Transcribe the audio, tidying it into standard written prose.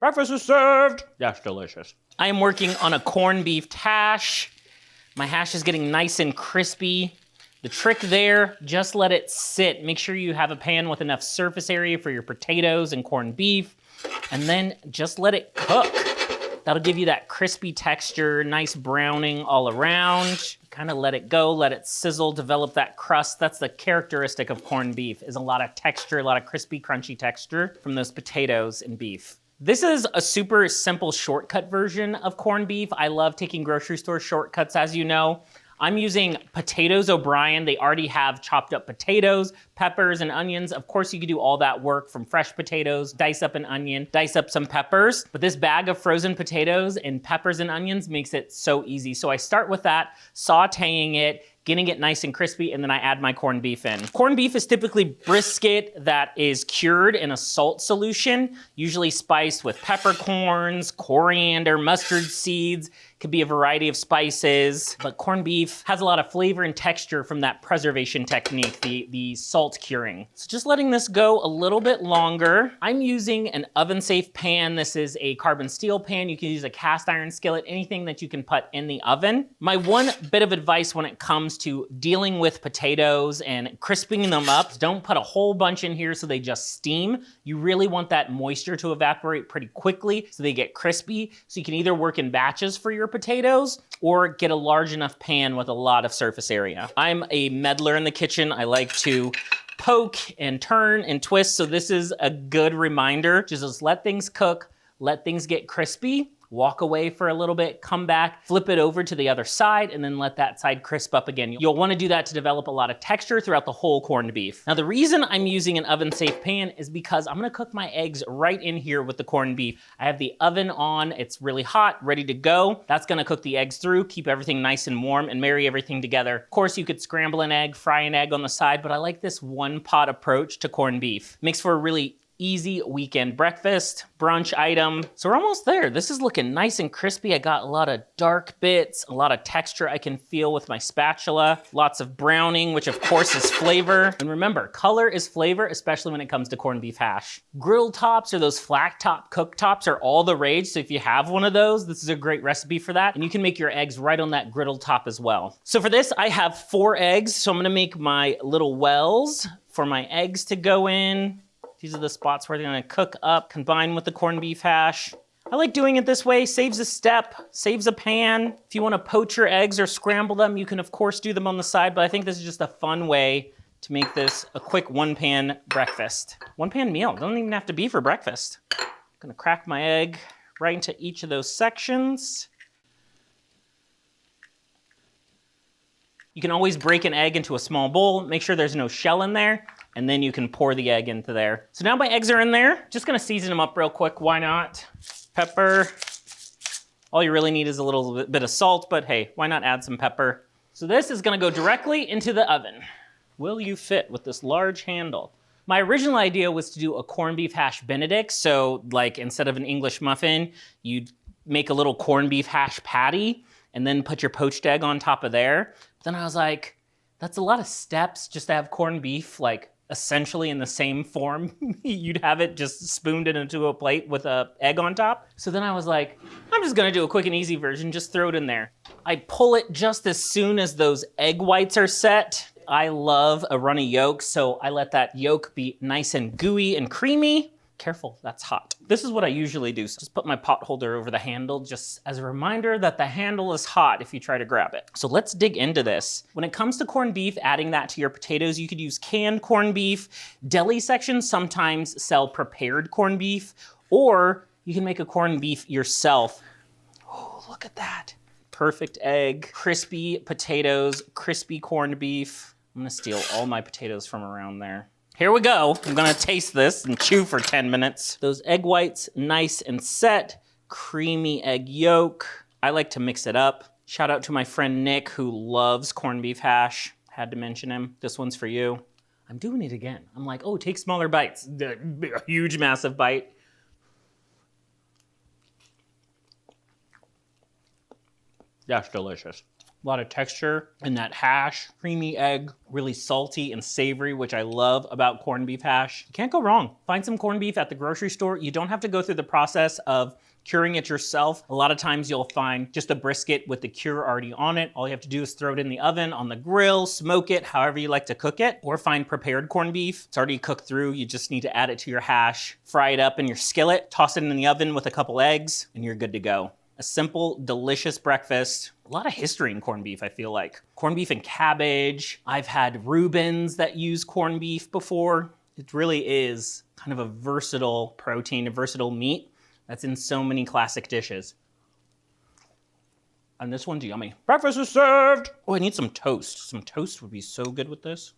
Breakfast is served. That's delicious. I am working on a corned beef hash. My hash is getting nice and crispy. The trick there, just let it sit. Make sure you have a pan with enough surface area for your potatoes and corned beef, and then just let it cook. That'll give you that crispy texture, nice browning all around. Kind of let it go, let it sizzle, develop that crust. That's the characteristic of corned beef, is a lot of texture, a lot of crispy, crunchy texture from those potatoes and beef. This is a super simple shortcut version of corned beef. I love taking grocery store shortcuts, as you know. I'm using Potatoes O'Brien. They already have chopped up potatoes, peppers, and onions. Of course, you could do all that work from fresh potatoes, dice up an onion, dice up some peppers. But this bag of frozen potatoes and peppers and onions makes it so easy. So I start with that, sauteing it, getting it nice and crispy, and then I add my corned beef in. Corned beef is typically brisket that is cured in a salt solution, usually spiced with peppercorns, coriander, mustard seeds. Could be a variety of spices, but corned beef has a lot of flavor and texture from that preservation technique, the salt curing. So just letting this go a little bit longer. I'm using an oven-safe pan. This is a carbon steel pan. You can use a cast iron skillet, anything that you can put in the oven. My one bit of advice when it comes to dealing with potatoes and crisping them up, don't put a whole bunch in here so they just steam. You really want that moisture to evaporate pretty quickly so they get crispy. So you can either work in batches for your potatoes or get a large enough pan with a lot of surface area. I'm a meddler in the kitchen. I like to poke and turn and twist, so this is a good reminder. Just let things cook, let things get crispy, walk away for a little bit, come back, flip it over to the other side, and then let that side crisp up again. You'll want to do that to develop a lot of texture throughout the whole corned beef. Now, the reason I'm using an oven-safe pan is because I'm gonna cook my eggs right in here with the corned beef. I have the oven on, it's really hot, ready to go. That's gonna cook the eggs through, keep everything nice and warm, and marry everything together. Of course, you could scramble an egg, fry an egg on the side, but I like this one-pot approach to corned beef. Makes for a really easy weekend breakfast, brunch item. So we're almost there. This is looking nice and crispy. I got a lot of dark bits, a lot of texture I can feel with my spatula, lots of browning, which of course is flavor. And remember, color is flavor, especially when it comes to corned beef hash. Griddle tops or those flat top cooktops are all the rage. So if you have one of those, this is a great recipe for that. And you can make your eggs right on that griddle top as well. So for this, I have 4 eggs. So I'm gonna make my little wells for my eggs to go in. These are the spots where they're gonna cook up, combine with the corned beef hash. I like doing it this way, saves a step, saves a pan. If you wanna poach your eggs or scramble them, you can of course do them on the side, but I think this is just a fun way to make this a quick one-pan breakfast. One-pan meal, doesn't even have to be for breakfast. I'm gonna crack my egg right into each of those sections. You can always break an egg into a small bowl, make sure there's no shell in there, and then you can pour the egg into there. So now my eggs are in there. Just gonna season them up real quick, why not? Pepper. All you really need is a little bit of salt, but hey, why not add some pepper? So this is gonna go directly into the oven. Will you fit with this large handle? My original idea was to do a corned beef hash Benedict. So like instead of an English muffin, you'd make a little corned beef hash patty and then put your poached egg on top of there. But then I was like, that's a lot of steps just to have corned beef like essentially in the same form. You'd have it just spooned into a plate with an egg on top. So then I was like, I'm just gonna do a quick and easy version, just throw it in there. I pull it just as soon as those egg whites are set. I love a runny yolk, so I let that yolk be nice and gooey and creamy. Careful, that's hot. This is what I usually do. So just put my pot holder over the handle just as a reminder that the handle is hot if you try to grab it. So let's dig into this. When it comes to corned beef, adding that to your potatoes, you could use canned corned beef. Deli sections sometimes sell prepared corned beef, or you can make a corned beef yourself. Oh, look at that. Perfect egg, crispy potatoes, crispy corned beef. I'm gonna steal all my potatoes from around there. Here we go. I'm gonna taste this and chew for 10 minutes. Those egg whites, nice and set. Creamy egg yolk. I like to mix it up. Shout out to my friend Nick who loves corned beef hash. Had to mention him. This one's for you. I'm doing it again. I'm like, oh, take smaller bites. A huge, massive bite. That's delicious. A lot of texture in that hash, creamy egg, really salty and savory, which I love about corned beef hash. You can't go wrong. Find some corned beef at the grocery store. You don't have to go through the process of curing it yourself. A lot of times you'll find just a brisket with the cure already on it. All you have to do is throw it in the oven, on the grill, smoke it, however you like to cook it, or find prepared corned beef. It's already cooked through. You just need to add it to your hash, fry it up in your skillet, toss it in the oven with a couple eggs, and you're good to go. A simple, delicious breakfast. A lot of history in corned beef, I feel like. Corned beef and cabbage. I've had Reubens that use corned beef before. It really is kind of a versatile protein, a versatile meat that's in so many classic dishes. And this one's yummy. Breakfast is served. Oh, I need some toast. Some toast would be so good with this.